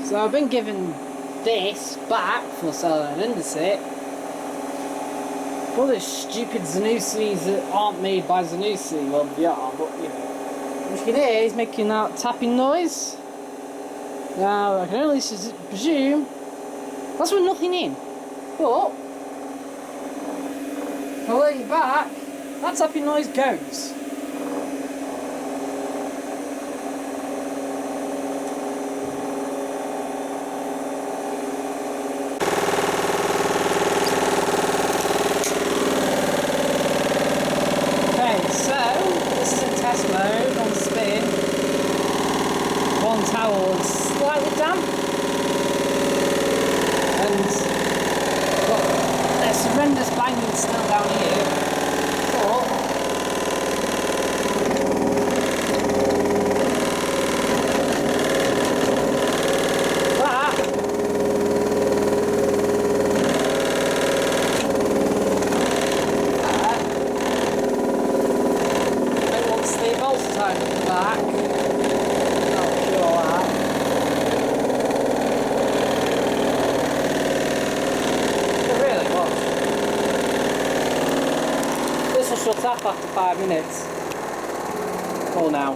So I've been given this back for selling an indesit. All those stupid zanussis that aren't made by Zanussi. Well, they are, but you know. What you can hear is making that tapping noise. Now, I can only presume that's with nothing in. But, if I lay it back, that tapping noise goes. Test mode on spin. One towel is slightly damp, and well, there's horrendous banging still down here. But time at the back. Not sure that. It really was. This will shut off after 5 minutes. Oh, now.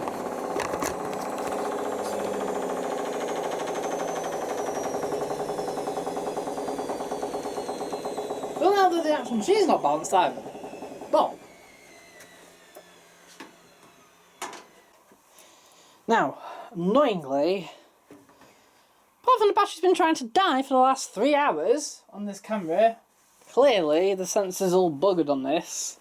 Well, now that the actual machine's not balanced either. But now, annoyingly, apart from the battery's been trying to die for the last 3 hours on this camera, clearly the sensor's all buggered on this.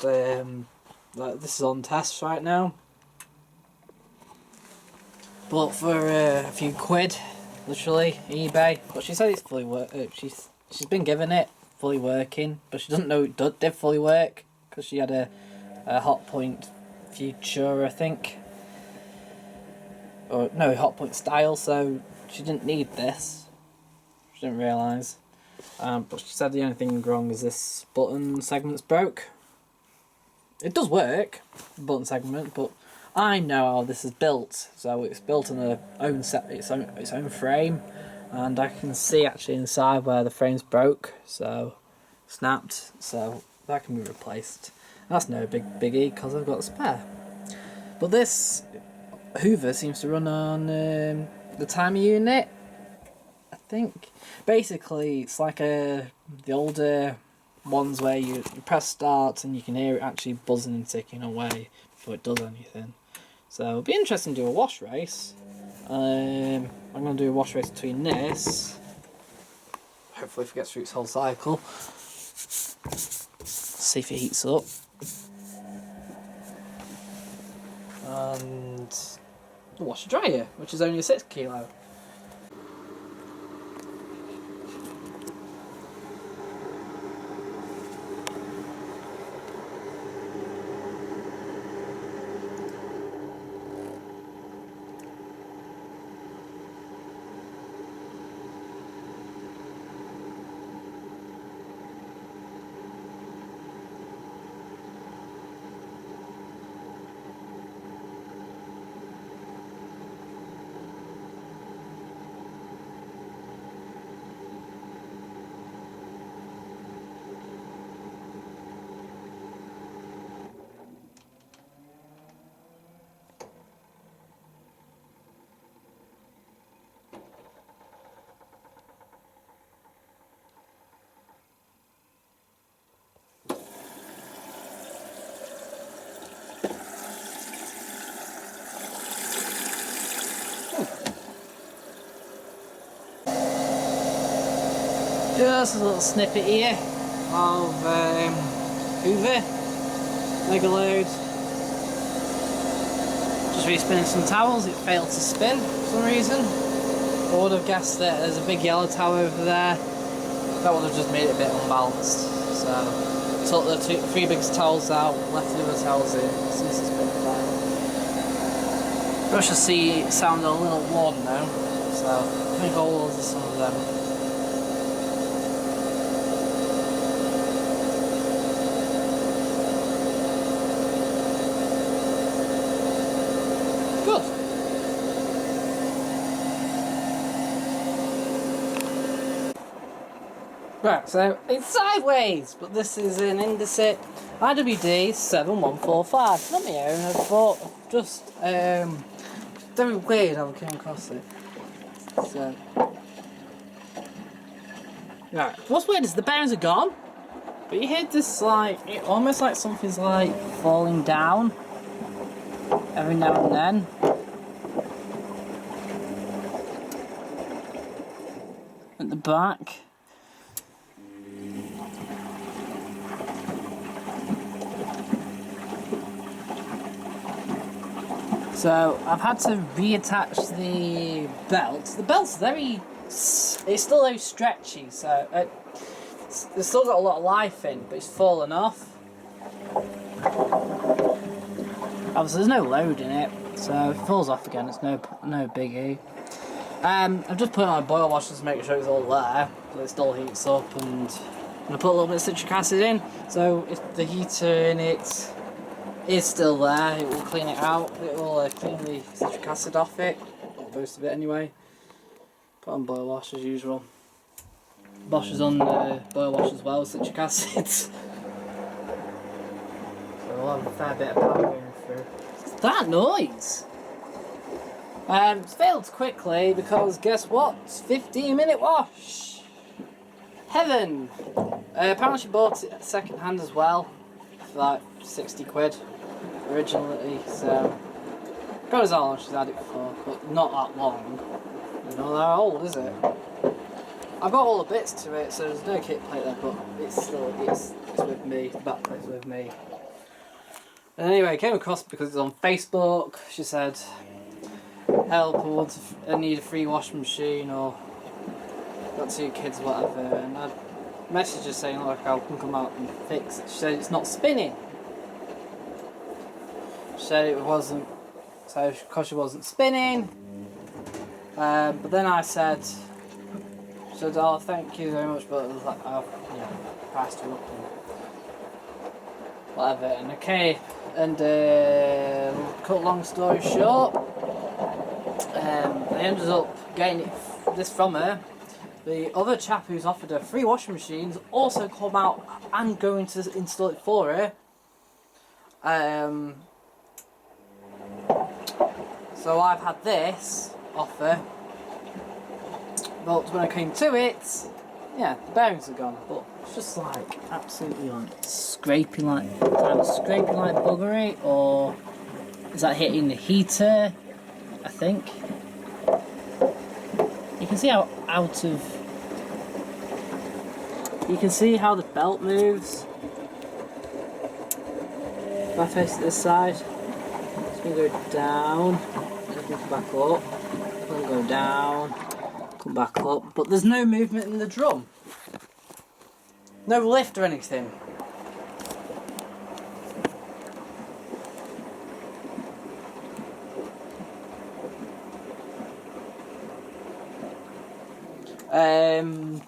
And this is on test right now. Bought for a few quid, literally, eBay. But she said it's fully she's been given it fully working, but she doesn't know it did fully work because she had a hotpoint future, I think, or no, hotpoint style. So she didn't need this. She didn't realise. But she said the only thing wrong is this button segment's broke. It does work, the button segment, but I know how this is built. So it's built on its own frame, and I can see actually inside where the frame's broke, so snapped. So that can be replaced. That's no biggie because I've got a spare. But this Hoover seems to run on the timer unit, I think. Basically, it's like the older ones where you press start and you can hear it actually buzzing and ticking away before it does anything. So it'll be interesting to do a wash race. I'm going to do a wash race between this. Hopefully if it gets through its whole cycle. See if it heats up. And the washer dryer, which is only a 6 kilo. this is a little snippet here of Hoover Mega Load. Just re-spinning some towels, it failed to spin for some reason. I would have guessed that there's a big yellow towel over there. That would have just made it a bit unbalanced. So, took the three biggest towels out, left the other towels in, since it's been fine. Brush I see sound a little worn now, so I think I'll order some of them. Right, so it's sideways, but this is an indesit IWD 7145. Not my own, I thought just very weird how I came across it. So right, what's weird is the bearings are gone, but you hear this like almost like something's like falling down every now and then. At the back. So I've had to reattach the belt. The belt's it's still very stretchy, so it's still got a lot of life in, but it's fallen off. Obviously there's no load in it, so if it falls off again it's no biggie. I've just put it on a boil washer to make sure it's all there, so it still heats up, and I'm going to put a little bit of citric acid in, so if the heater in it is still there, it will clean it out, it will clean the citric acid off it, or most of it anyway. Put on boil wash as usual. Bosch is on the boil wash as well, citric acid. So we'll have a fair bit of power going through. What's that noise? It's failed quickly because guess what? It's 15-minute wash! Heaven! Apparently she bought it second hand as well, for like 60 quid originally, so God knows how long she's had it for, but not that long. You know, they're old, is it? I've got all the bits to it, so there's no kit plate there, but it's with me, the back plate's with me. And anyway, I came across it because it's on Facebook. She said, help, I need a free washing machine, or got 2 kids, whatever, and I messaged her saying, look, I can come out and fix it. She said it's not spinning. She said it wasn't, so because she wasn't spinning. But then I said, oh, thank you very much, but it was like, I've, priced her up and whatever. And okay, and cut long story short, I ended up getting this from her. The other chap who's offered her free washing machines also come out and going to install it for her. So I've had this offer, but when I came to it, yeah, the bearings are gone, but it's just like absolutely like scraping like buggery, or is that hitting the heater? I think. You can see how you can see how the belt moves. If I face it this side, it's going to go down, and come back up, it's going to go down, come back up, but there's no movement in the drum. No lift or anything.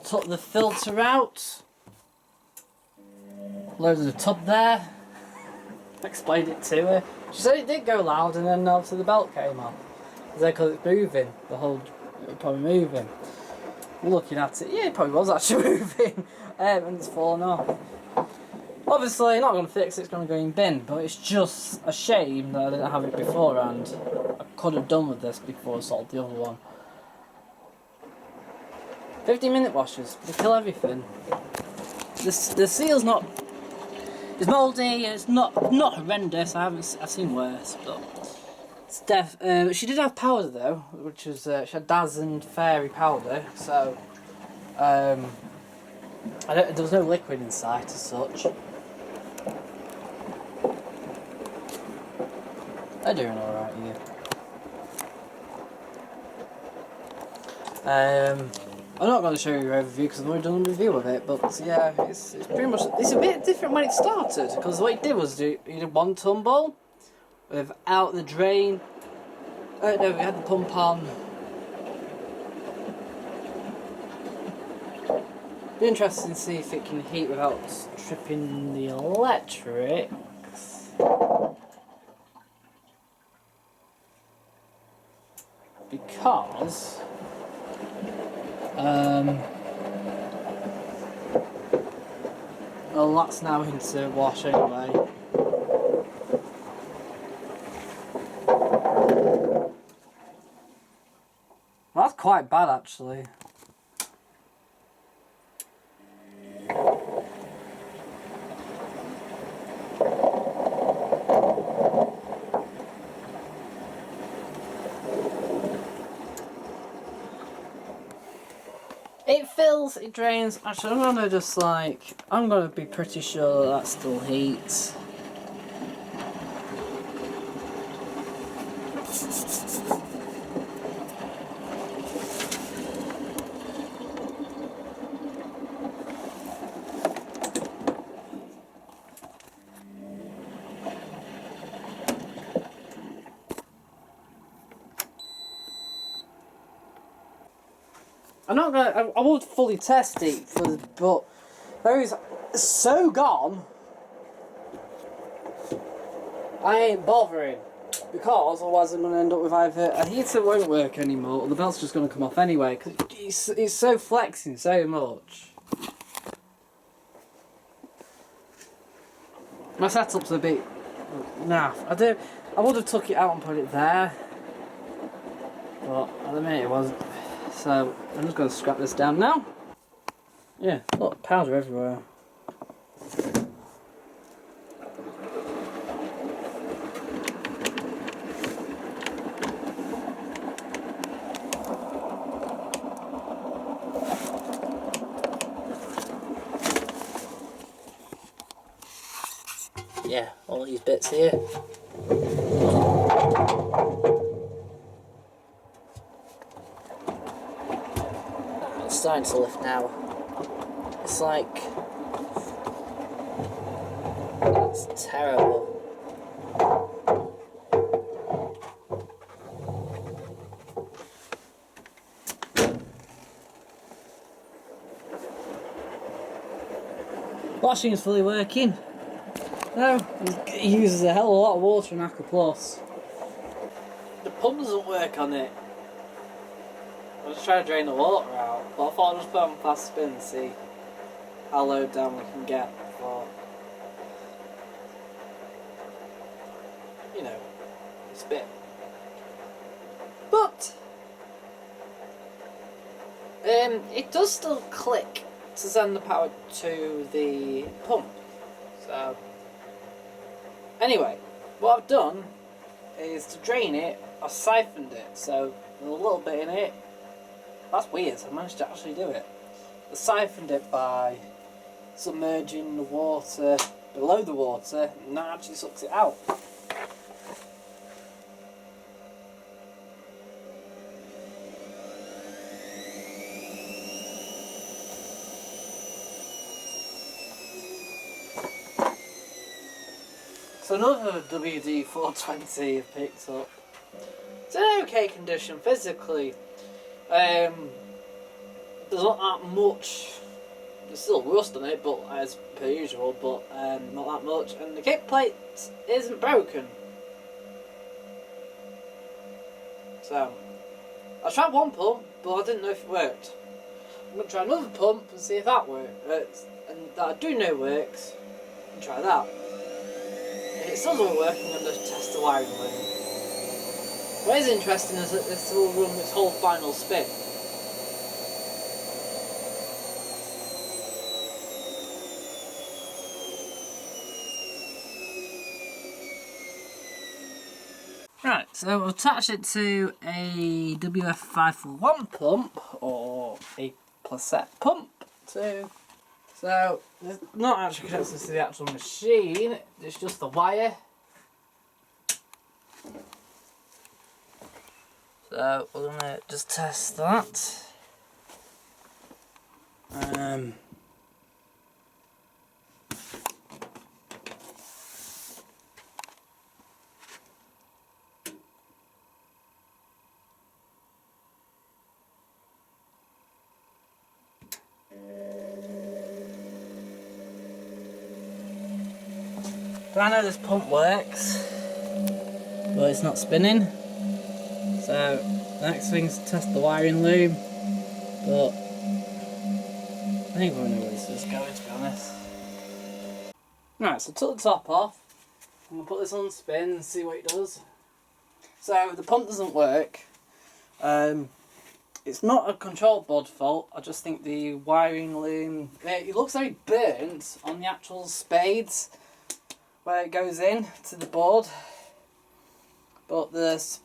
Took the filter out, loaded the tub there, explained it to her. She said it did go loud, and then obviously the belt came off. Because it's moving, it was probably moving. Looking at it, yeah, it probably was actually moving, and it's fallen off. Obviously, not going to fix it, it's going to go in bin, but it's just a shame that I didn't have it beforehand. I could have done with this before I sold the other one. 15-minute washes, they kill everything. The seal's not, it's mouldy, it's not horrendous. I've seen worse, but it's she did have powder though, which was she had Daz and Fairy powder, so There was no liquid inside as such. They're doing alright here. I'm not going to show you a overview because I've already done a review of it, but yeah, it's pretty much, it's a bit different when it started, because what it did was you did one tumble without the drain. No, we had the pump on. Be interesting to see if it can heat without tripping the electrics. Because well, that's now into wash anyway. Well, that's quite bad actually. It fills, it drains. Actually, I'm gonna be pretty sure that still heats. I would fully test it, but there is so gone. I ain't bothering, because otherwise I'm going to end up with either a heater won't work anymore, or the belt's just going to come off anyway, because it's so flexing so much. My setup's a bit naff. I would have took it out and put it there, but at the minute it wasn't. So I'm just going to scrap this down now. Yeah, look, powder everywhere. Yeah, all these bits here. It's starting to lift now. It's like... it's terrible. Washing is fully working. No, it uses a hell of a lot of water in Aqua Plus. The pump doesn't work on it. I was just trying to drain the water out, but I thought I'd just put on fast spin and see how low down we can get before, you know, it's a bit. But it does still click to send the power to the pump. So anyway, what I've done is to drain it, I've siphoned it, so there's a little bit in it. That's weird, I managed to actually do it. I siphoned it by submerging the water below the water, and that actually sucks it out. So another WD-420 I've picked up. It's in okay condition physically. There's not that much. There's still rust on it, but as per usual, but not that much. And the kick plate isn't broken. So I tried one pump, but I didn't know if it worked. I'm gonna try another pump and see if that works, and that I do know works. And try that. If it still doesn't work, I'm going to test the wiring loom. What is interesting is that this will run its whole final spin. Right, so I've attached it to a WF541 pump, or a placette pump, to So, it's not actually connected to the actual machine, it's just the wire. So, we're going to just test that. So I know this pump works, but it's not spinning. So the next thing is to test the wiring loom, but I think we know where this is going, to be honest. Right, so I took the top off. I'm going to put this on spin and see what it does. So the pump doesn't work. It's not a control board fault, I just think the wiring loom, it looks very burnt on the actual spades where it goes in to the board, but don't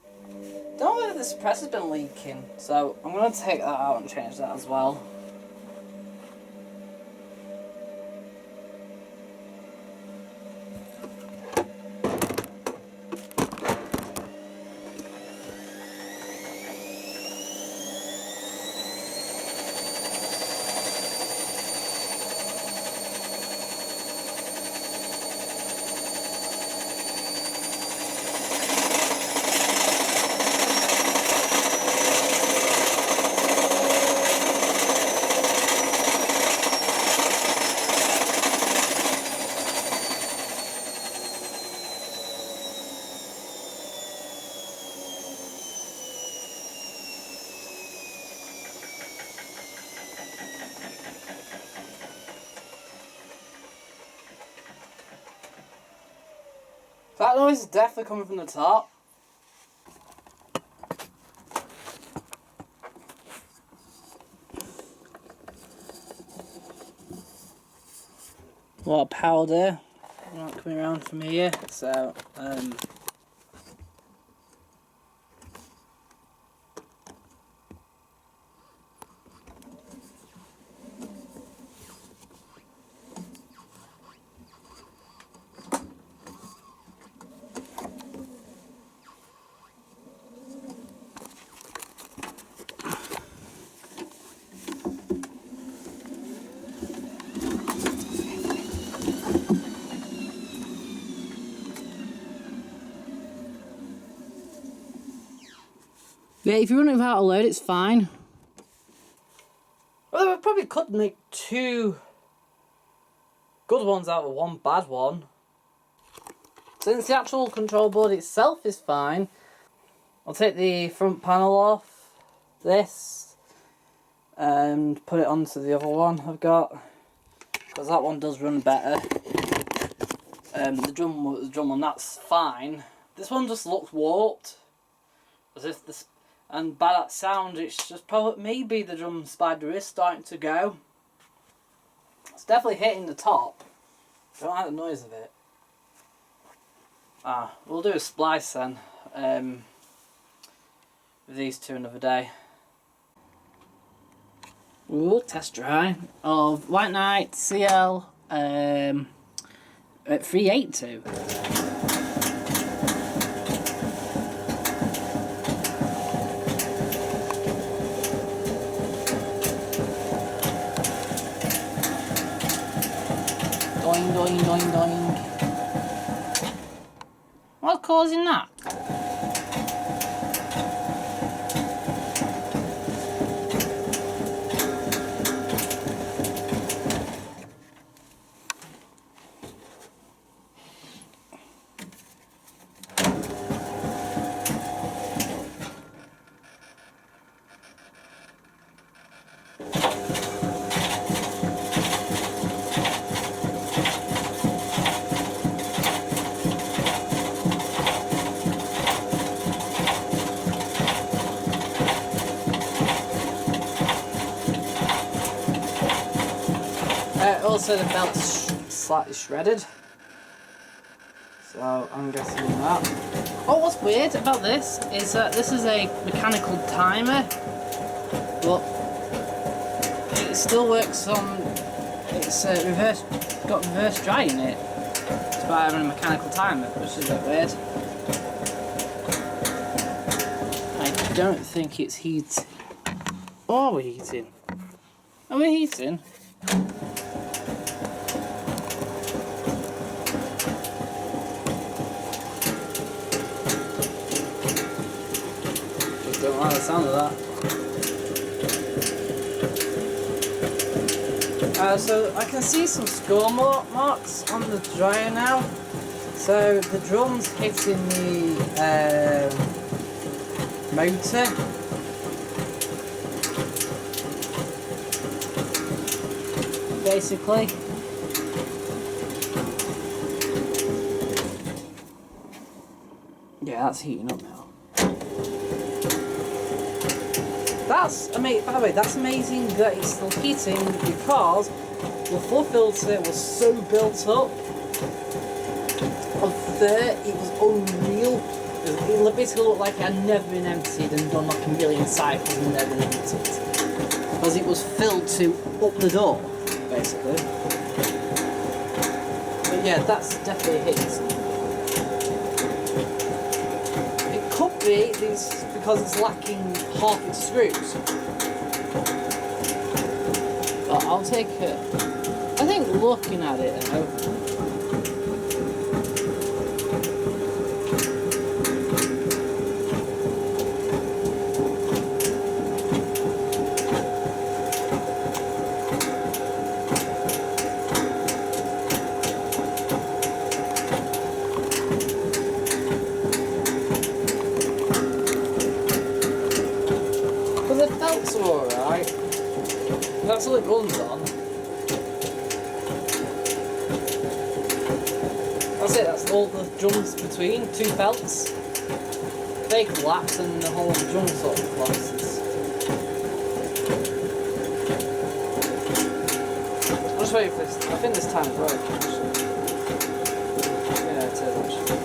know whether the suppressor's been leaking, so I'm going to take that out and change that as well. That noise is definitely coming from the top. A lot of powder not coming around from here, so yeah, if you run it without a load, it's fine. Well, we probably could make 2 good ones out of 1 bad one. Since the actual control board itself is fine, I'll take the front panel off this and put it onto the other one I've got, because that one does run better. The drum one, that's fine. This one just looks warped, as if this. And by that sound, it's just probably maybe the drum spider is starting to go. It's definitely hitting the top. I don't like the noise of it. We'll do a splice then. With these two another day. Ooh, test dry of White Knight CL at 382. Doing, doing, doing, doing. What's causing that? Also, the belt's slightly shredded, so I'm guessing that. Oh, what's weird about this is that this is a mechanical timer, but it still works on. It it's got reverse dry in it. It's by having a mechanical timer, which is a bit weird. I don't think it's heating. Oh, are we heating? Are we heating? Just don't like the sound of that. So I can see some score marks on the dryer now. So the drum's hitting the motor. Basically. Yeah, that's heating up now. That's amazing. By the way, that's amazing that it's still heating because the floor filter was so built up. On there, it was unreal. It basically looked like it had never been emptied and done like a million cycles and never been emptied. Because it was filled to up the door, basically. But yeah, that's definitely a hit. It could be these because it's lacking half its screws. But I'll take it. I think looking at it now. That's alright. That's all it runs on. That's it, that's all the drums between, two belts. They collapse and the whole drum sort of collapses. I'm just waiting for this. I think this time's working actually. Yeah, it is actually.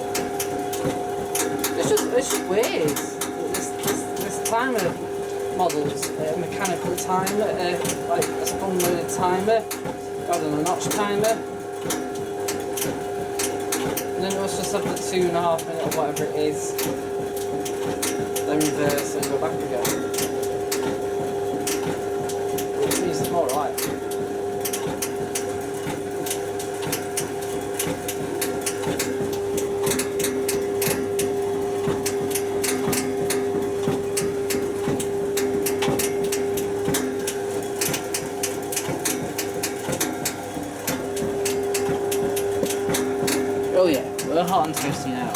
It's just weird. This timer models, a mechanical timer, like a spun-loaded timer, rather than a notch timer. And then it must just have the 2.5 minute or whatever it is, then reverse and go back again. Which means it's more right. Oh yeah, we're hot and toasty now.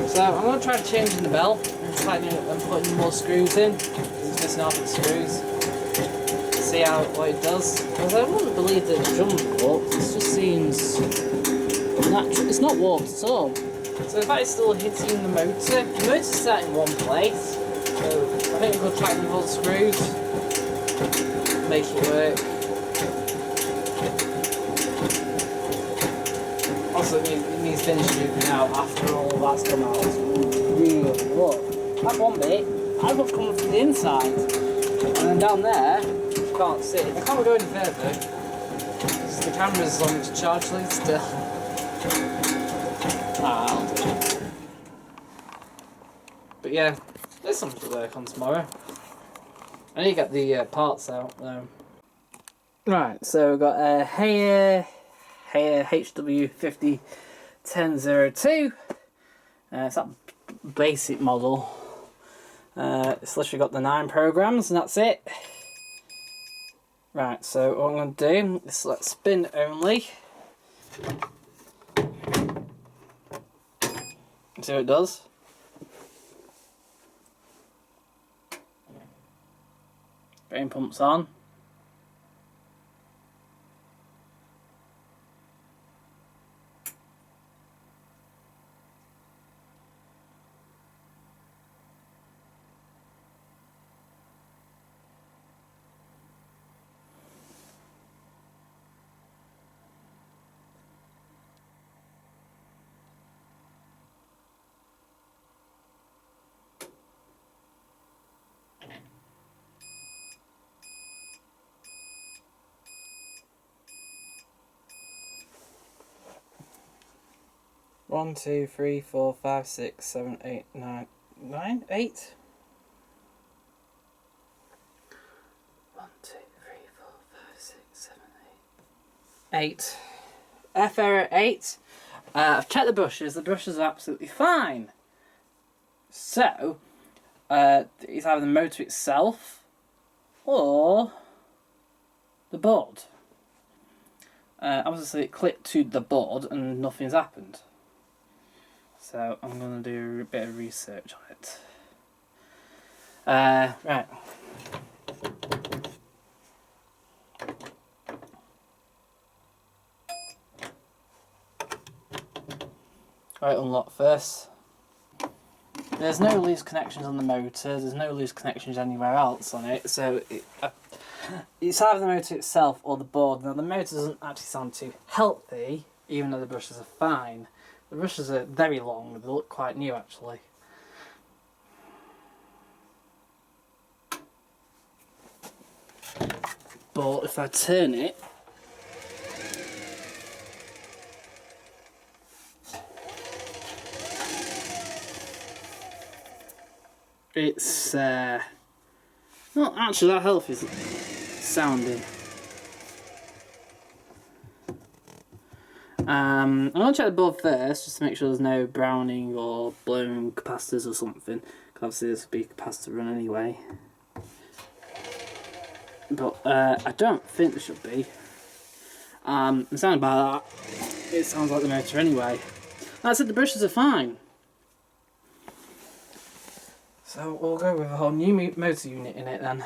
So I'm going to try changing the bell and tightening it and putting more screws in, because it's missing half its screws. See what it does. Because I wouldn't believe that the drum's warped. It just seems unnatural. It's not warped at all. So in fact it's still hitting the motor. The motor's set in one place. So I think we'll tighten all the screws. Make it work. Also it needs finish moving out after all that's come out. Really, look. That one bit, I've got coming from the inside. And then down there, can't see. I can't go any further because the camera's on to charge lead still. I'll do it. But yeah, there's something to work on tomorrow. I need to get the parts out though. Right, so we've got a Heyer HW50 1002. It's that basic model. It's literally got the 9 programs and that's it. Right, so what I'm going to do is select spin only. See what it does. Drain pump's on. 1, 2, 3, 4, 5, 6, 7, 8, 9, 9, 8. 1, 2, 3, 4, 5, 6, 7, 8. 8. F error 8. I've checked the brushes are absolutely fine. So, it's either the motor itself or the board. Obviously it clipped to the board and nothing's happened. So I'm going to do a bit of research on it. Right. Right, unlock first. There's no loose connections on the motor, there's no loose connections anywhere else on it, so it's either the motor itself or the board. Now the motor doesn't actually sound too healthy, even though the brushes are fine. The brushes are very long, they look quite new actually. But if I turn it, it's not actually that healthy sounding. I'm going to check the board first, just to make sure there's no browning or blown capacitors or something, because obviously this will be a capacitor run anyway. But I don't think there should be. The sound about that, it sounds like the motor anyway. Like I said, the brushes are fine. So we'll go with a whole new motor unit in it then.